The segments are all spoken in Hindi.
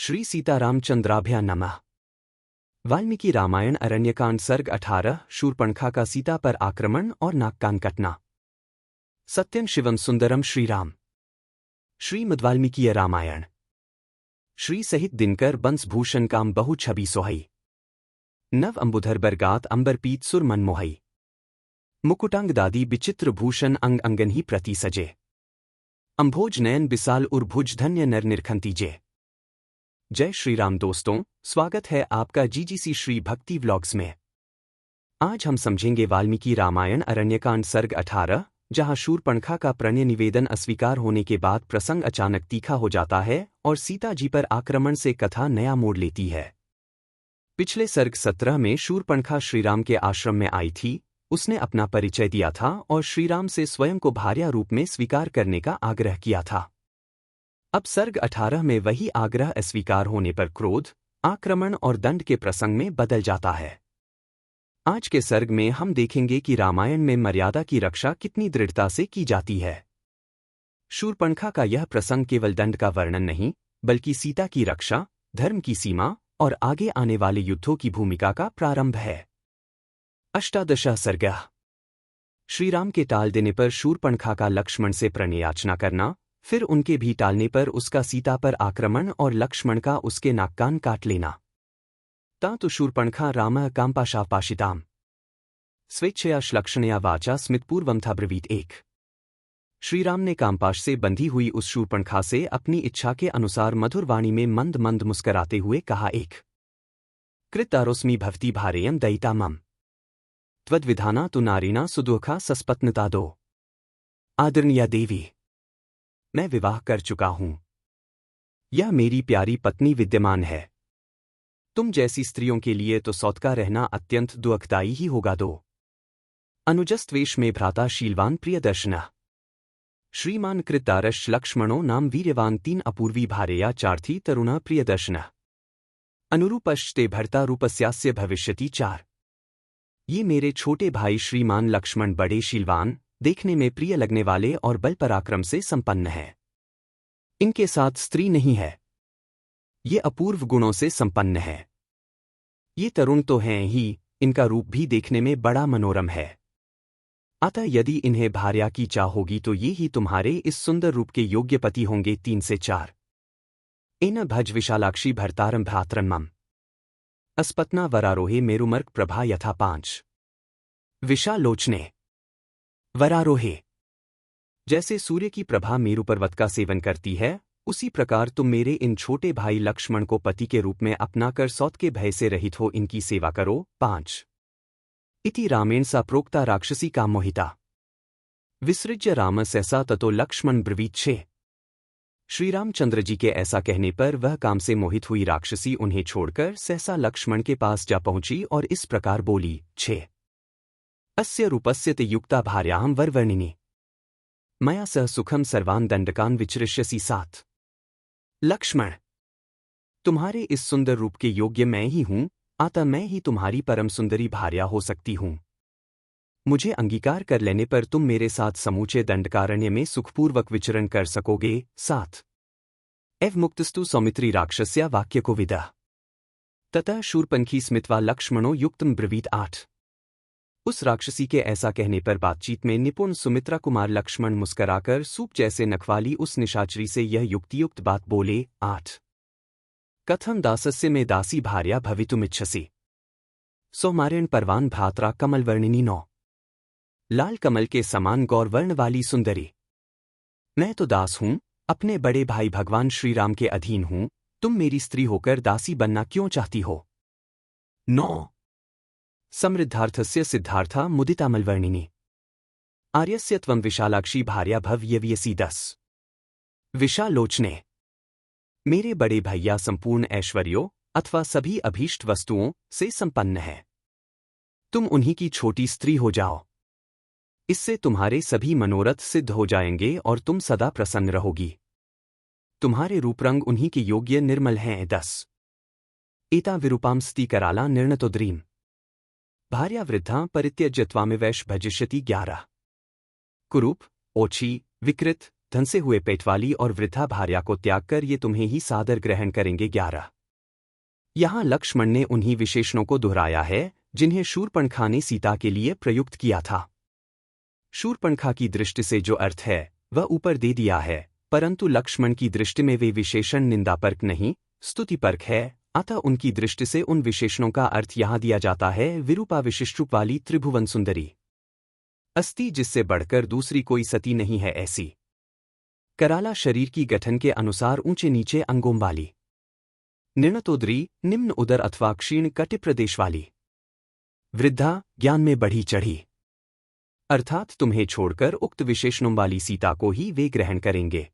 श्री सीतारामचंद्राभ्या नमः। वाल्मीकि रामायण अरण्यकांड सर्ग 18 शूर्पणखा का सीता पर आक्रमण और नाक कान कटना। सत्यं शिवम सुंदरम श्रीराम। श्रीमद्वाल्मीकीय रामायण। श्री सहित दिनकर बंसभूषण काम बहु छवि सोहई। नव अंबुधर बरगात अंबरपीत सुर मन मोहई। मुकुटांग दादी विचित्र भूषण अंग अंगन ही प्रति सजे। अंभोज नयन बिसाल उर्भुज धन्य नर निरखंतीजे। जय श्री राम दोस्तों, स्वागत है आपका जीजीसी श्री भक्ति व्लॉग्स में। आज हम समझेंगे वाल्मीकि रामायण अरण्यकांड सर्ग 18, जहां शूर्पणखा का प्रणय निवेदन अस्वीकार होने के बाद प्रसंग अचानक तीखा हो जाता है और सीता जी पर आक्रमण से कथा नया मोड़ लेती है। पिछले सर्ग 17 में शूर्पणखा श्रीराम के आश्रम में आई थी। उसने अपना परिचय दिया था और श्रीराम से स्वयं को भार्या रूप में स्वीकार करने का आग्रह किया था। अब सर्ग 18 में वही आग्रह अस्वीकार होने पर क्रोध, आक्रमण और दंड के प्रसंग में बदल जाता है। आज के सर्ग में हम देखेंगे कि रामायण में मर्यादा की रक्षा कितनी दृढ़ता से की जाती है। शूर्पणखा का यह प्रसंग केवल दंड का वर्णन नहीं, बल्कि सीता की रक्षा, धर्म की सीमा और आगे आने वाले युद्धों की भूमिका का प्रारंभ है। अष्टादश सर्ग। श्रीराम के टाल देने पर शूर्पणखा का लक्ष्मण से प्रणयाचना करना, फिर उनके भी टालने पर उसका सीता पर आक्रमण और लक्ष्मण का उसके नाक कान काट लेना। तातु शूर्पणखा रामः काम्पाशापाशिताम् स्वेच्छया श्लक्षणया वाचा स्मितपूर्वं था ब्रवीत। एक श्रीराम ने काम्पाश से बंधी हुई उस शूर्पणखा से अपनी इच्छा के अनुसार मधुर वाणी में मंद मंद मुस्कराते हुए कहा। एक कृतारोस्मि भवती भारेयं दयिता मम त्वद्विधाना तु नारीणा सुदुःखा सस्पत्नता दो। आदरणीय देवी, मैं विवाह कर चुका हूं। यह मेरी प्यारी पत्नी विद्यमान है। तुम जैसी स्त्रियों के लिए तो सौतका रहना अत्यंत दुखदायी ही होगा। दो अनुजस्त्वेष में भ्राता शीलवान प्रियदर्शनः श्रीमान कृतारश्च लक्ष्मणो नाम वीर्यवान तीन अपूर्वी भार्या चार्थी तरुणः प्रियदर्शनः अनुरूपश्च भर्ता रूपस्यास्य भविष्यति। चार ये मेरे छोटे भाई श्रीमान लक्ष्मण बड़े शीलवान, देखने में प्रिय लगने वाले और बल पराक्रम से संपन्न है। इनके साथ स्त्री नहीं है। ये अपूर्व गुणों से संपन्न है। ये तरुण तो हैं ही, इनका रूप भी देखने में बड़ा मनोरम है। अतः यदि इन्हें भार्या की चाह होगी तो ये ही तुम्हारे इस सुंदर रूप के योग्य पति होंगे। 3 से 4 एन भज विशालाक्षी भर्तारं भ्रातरं मम अस्पतना वरारोहे मेरुमर्क प्रभा यथा। 5 विशालोचने वरारोहे। जैसे सूर्य की प्रभा मेरु पर्वत का सेवन करती है, उसी प्रकार तुम मेरे इन छोटे भाई लक्ष्मण को पति के रूप में अपनाकर सौत के भय से रहित हो इनकी सेवा करो। 5 इति रामेण सा प्रोक्ता राक्षसी का मोहिता विसृज्य राम सहसा ततो लक्ष्मण ब्रवीत। 6 श्रीरामचंद्र जी के ऐसा कहने पर वह काम से मोहित हुई राक्षसी उन्हें छोड़कर सहसा लक्ष्मण के पास जा पहुंची और इस प्रकार बोली। 6 अस्य रूपस्य ते युक्ता भार्याहं वरवर्णिनी मया सह सुखम सर्वान् दंडकान् विचरिष्यसि। 7 लक्ष्मण, तुम्हारे इस सुंदर रूप के योग्य मैं ही हूं, अतः मैं ही तुम्हारी परम सुंदरी भार्या हो सकती हूं। मुझे अंगीकार कर लेने पर तुम मेरे साथ समूचे दंडकारण्य में सुखपूर्वक विचरण कर सकोगे। 7 एव मुक्तस्तु सौमित्री राक्षस्या वाक्य को विदा ततः शूर्पणखी स्मित्वा लक्ष्मणो युक्तम ब्रवीत। 8 उस राक्षसी के ऐसा कहने पर बातचीत में निपुण सुमित्रा कुमार लक्ष्मण मुस्कराकर सूप जैसे नखवाली उस निशाचरी से यह युक्तियुक्त बात बोले। 8 कथं दासस्य में दासी भार्या भवितुमिच्छसि सौमार्यण परवान भ्रात्रा कमलवर्णिनी। 9 लाल कमल के समान गौरवर्ण वाली सुंदरी, मैं तो दास हूं, अपने बड़े भाई भगवान श्रीराम के अधीन हूं। तुम मेरी स्त्री होकर दासी बनना क्यों चाहती हो। 9 समृद्धार्थस्य सिद्धार्था मुदितामलवर्णिनी आर्यस्य त्वं विशालाक्षी भार्या भव्यव्यसी। 10 विशालोचने। मेरे बड़े भैया संपूर्ण ऐश्वर्यों अथवा सभी अभीष्ट वस्तुओं से संपन्न है। तुम उन्हीं की छोटी स्त्री हो जाओ। इससे तुम्हारे सभी मनोरथ सिद्ध हो जाएंगे और तुम सदा प्रसन्न रहोगी। तुम्हारे रूपरंग उन्हीं के योग्य निर्मल हैं। 10 एता विरूपां स्ति कराला निर्णतोद्रीम भार्या वृद्धा परित्यज्य त्वामिवैष भजिष्यति। 11 कुरूप, ओछी, विकृत, धंसे हुए पेट वाली और वृद्धा भार्या को त्याग कर ये तुम्हें ही सादर ग्रहण करेंगे। 11। यहाँ लक्ष्मण ने उन्हीं विशेषणों को दोहराया है जिन्हें शूर्पणखा ने सीता के लिए प्रयुक्त किया था। शूर्पणखा की दृष्टि से जो अर्थ है वह ऊपर दे दिया है, परंतु लक्ष्मण की दृष्टि में वे विशेषण निंदापरक नहीं, स्तुतिपरक है। अतः उनकी दृष्टि से उन विशेषणों का अर्थ यहाँ दिया जाता है विरूपा विशिष्ट रूप वाली त्रिभुवन सुंदरी। अस्ति जिससे बढ़कर दूसरी कोई सती नहीं है ऐसी। कराला शरीर की गठन के अनुसार ऊंचे नीचे अंगों वाली। निर्णतोदरी निम्न उदर अथवा क्षीण कटि प्रदेश वाली। वृद्धा ज्ञान में बढ़ी चढ़ी। अर्थात तुम्हें छोड़कर उक्त विशेषणों वाली सीता को ही वे ग्रहण करेंगे।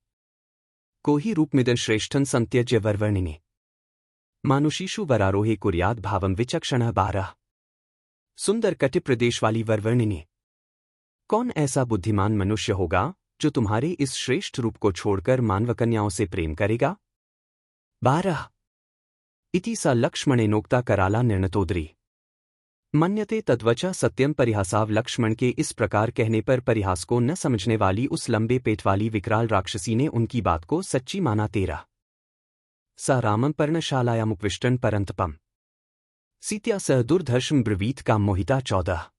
को ही रूपमिदं श्रेष्ठं संत्यज्य वरवर्णिने मानुषीषु वरारोहे कुर्याद भावं विचक्षणः। 12। सुंदर कटि प्रदेश वाली वरवर्णिने। कौन ऐसा बुद्धिमान मनुष्य होगा जो तुम्हारे इस श्रेष्ठ रूप को छोड़कर मानवकन्याओं से प्रेम करेगा। 12। इति सा लक्ष्मणेनोक्ता कराला निर्णतोदरी। मन्यते तद्वचा सत्यम परिहासाव। लक्ष्मण के इस प्रकार कहने पर परिहास को न समझने वाली उस लंबे पेट वाली विकराल राक्षसी ने उनकी बात को सच्ची माना। 13। सा रामं पर्णशालायामुपविष्टन् परन्तपम् सीत्या सह दुर्धर्षं ब्रवीत काम मोहिता। 14।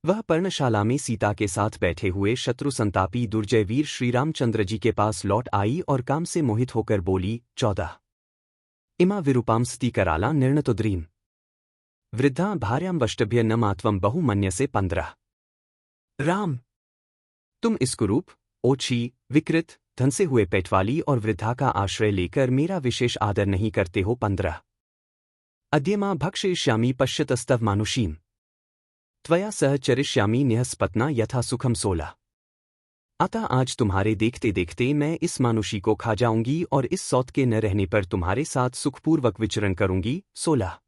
वह पर्णशाला में सीता के साथ बैठे हुए शत्रु संतापी दुर्जय वीर श्रीरामचंद्र जी के पास लौट आई और काम से मोहित होकर बोली। 14। इमा विरूपां स्ति कराला निर्णतोदरीं वृद्धा भार्यां वष्टभ्य न मात्वं बहु मन्यसे। 15। राम, तुम इस कुरूप, ओछी, विकृत, धंसे हुए पेट वाली और वृद्धा का आश्रय लेकर मेरा विशेष आदर नहीं करते हो। 15। अद्य भक्षयिष्यामि पश्यतस्तव मानुषीं त्वया सह चरिष्यामि न्यहस्पत्ना यथा सुखम। 16। अतः आज तुम्हारे देखते देखते मैं इस मानुषी को खा जाऊंगी और इस सौत के न रहने पर तुम्हारे साथ सुखपूर्वक विचरण करूंगी। 16।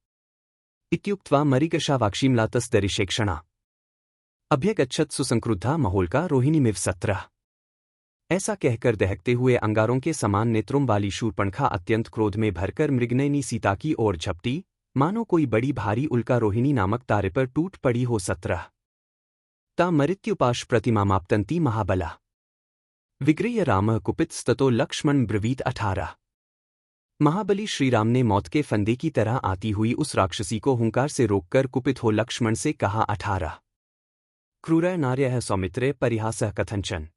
इत्युक्त्वा मरीगशावाक्षीम्लातस्तरिषे क्षणा अभ्यगच्छत् सुसंक्रुद्धा महोल्का रोहिणीमिव। 17। ऐसा कहकर दहकते हुए अंगारों के समान नेत्रों वाली शूर्पणखा अत्यंत क्रोध में भरकर मृगनयनी सीता की ओर झपटी, मानो कोई बड़ी भारी उल्का रोहिणी नामक तारे पर टूट पड़ी हो। 17। ता मृत्युपाश प्रतिमामाप्तन्ति महाबला विगृह्य रामः कुपितस्ततो लक्ष्मण ब्रवीत। 18। महाबली श्रीराम ने मौत के फंदे की तरह आती हुई उस राक्षसी को हुंकार से रोककर कुपित हो लक्ष्मण से कहा। 18। क्रूरः नार्यः सौमित्रे परिहासः कथंचन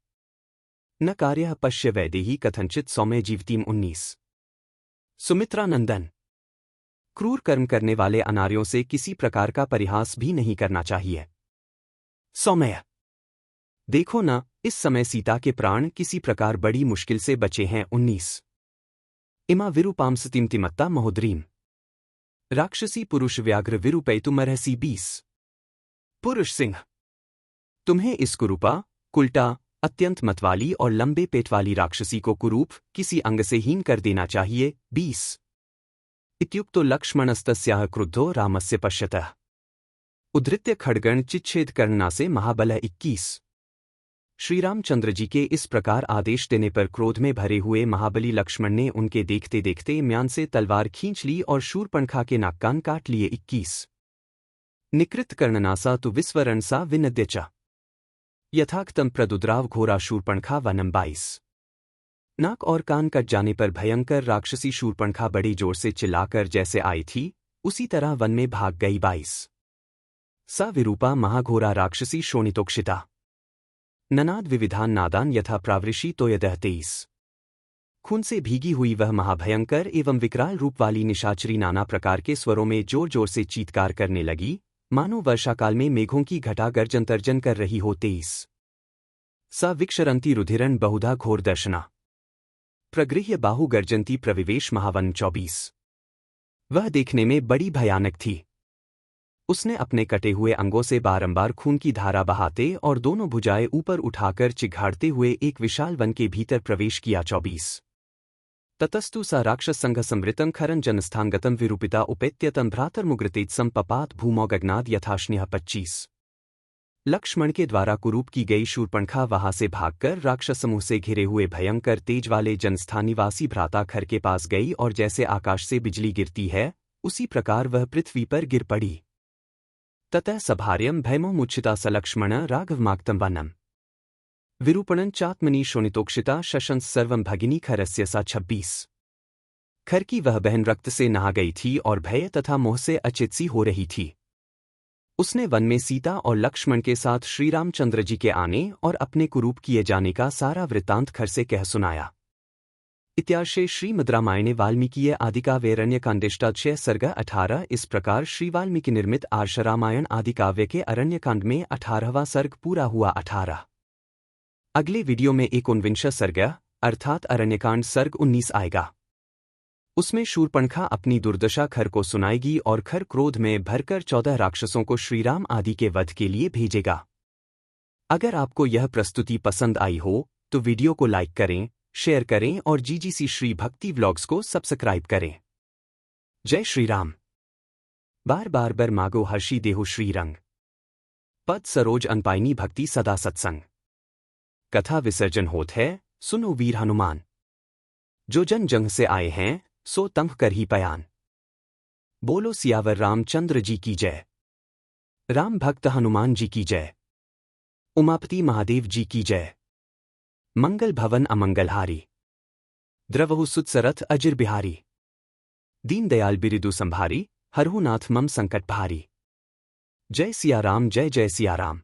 न कार्यः पश्य वैदेही कथंचित सौम्य जीवतीम। 19। सुमित्रानंदन, क्रूर कर्म करने वाले अनार्यों से किसी प्रकार का परिहास भी नहीं करना चाहिए। सौम्य, देखो न, इस समय सीता के प्राण किसी प्रकार बड़ी मुश्किल से बचे हैं। 19। इमा विरूपां स्तिमतिमत्ता महोदरीम राक्षसी पुरुष व्याघ्र विरूपयितुमर्हसि। 20। पुरुष सिंह, तुम्हें इस कुरूपा, कुल्टा, अत्यंत मतवाली और लंबे पेट वाली राक्षसी को कुरूप, किसी अंग से हीन कर देना चाहिए। 20। इत्युक्तो लक्ष्मणस्तस्याः क्रुद्धो रामस्य पश्यतः उद्धृत्य खड्गं चिच्छेद करना से महाबल। 21। श्रीरामचंद्र जी के इस प्रकार आदेश देने पर क्रोध में भरे हुए महाबली लक्ष्मण ने उनके देखते देखते म्यान से तलवार खींच ली और शूर्पणखा के नाक कान काट लिए। 21। निकृत कर्णनासा तु विस्वरण सा विनद्य च यथाक्तम प्रदुद्राव घोरा शूर्पणखा वनम। 22। नाक और कान कट जाने पर भयंकर राक्षसी शूर्पणखा बड़ी जोर से चिल्लाकर जैसे आई थी उसी तरह वन में भाग गई। 22। सा विरूपा महाघोरा राक्षसी शोणितोक्षिता ननाद विविधान नादान यथा प्रावृषि तोयदह। 23। खून से भीगी हुई वह महाभयंकर एवं विकराल रूप वाली निशाचरी नाना प्रकार के स्वरों में जोर जोर से चीत्कार करने लगी, मानो वर्षाकाल में मेघों की घटा गर्जन तर्जन कर रही हो। 23। सा विक्षरंती रुधिरन बहुधा घोर दर्शना प्रगृह्य बाहु गर्जंती प्रविवेश महावन। 24। वह देखने में बड़ी भयानक थी। उसने अपने कटे हुए अंगों से बारंबार खून की धारा बहाते और दोनों भुजाएं ऊपर उठाकर चिघाड़ते हुए एक विशाल वन के भीतर प्रवेश किया। 24। ततस्तु सा राक्षस संघ समृतं खरन जनस्थानगतं विरूपिता उपेत्यतं भ्रातर्मुग्रतेत्सम पपात भूमौ गगनाद यथाश्न्यः। 25। लक्ष्मण के द्वारा कुरूप की गई शूर्पणखा वहां से भागकर राक्षस समूह से घिरे हुए भयंकर तेज वाले जनस्थानिवासी भ्राता खर के पास गई और जैसे आकाश से बिजली गिरती है उसी प्रकार वह पृथ्वी पर गिर पड़ी। ततः सभार्यं भयमो मुच्छिता स लक्ष्मण राघवमागतं वनम् विरूपणं चात्मनि शोणितोक्षिता शशंस सर्वं भगिनी खरस्य सा 26। खर की वह बहन रक्त से नहा गई थी और भय तथा मोह से अचेत सी हो रही थी। उसने वन में सीता और लक्ष्मण के साथ श्री रामचंद्र जी के आने और अपने कुरूप किए जाने का सारा वृत्तांत खर से कह सुनाया। इत्यार्षे श्रीमद् रामायणे वाल्मीकीये आदिकाव्ये सर्ग 18। इस प्रकार श्री वाल्मीकि निर्मित आर्ष रामायण आदिकाव्य के अरण्यकांड में 18वां सर्ग पूरा हुआ। 18। अगले वीडियो में 49 सर्ग अर्थात अरण्यकांड सर्ग 19 आएगा। उसमें शूर्पणखा अपनी दुर्दशा खर को सुनाएगी और खर क्रोध में भरकर 14 राक्षसों को श्रीराम आदि के वध के लिए भेजेगा। अगर आपको यह प्रस्तुति पसंद आई हो तो वीडियो को लाइक करें, शेयर करें और जीजीसी श्री भक्ति व्लॉग्स को सब्सक्राइब करें। जय श्री राम। बार बार बर मागो हर्षी देहु श्रीरंग, पद सरोज अनपाइनी भक्ति सदा सत्संग। कथा विसर्जन होत है, सुनो वीर हनुमान। जो जन जंग से आए हैं सो तंग कर ही पयान। बोलो सियावर रामचंद्र जी की जय। राम भक्त हनुमान जी की जय। उमापति महादेव जी की जय। मंगल भवन अमंगलहारी, द्रवहु सुतसरथ अजिर बिहारी। दीन दयाल बिरिदु संभारी, हरहु नाथ मम संकट भारी। जय सिया राम, जय जय सिया राम।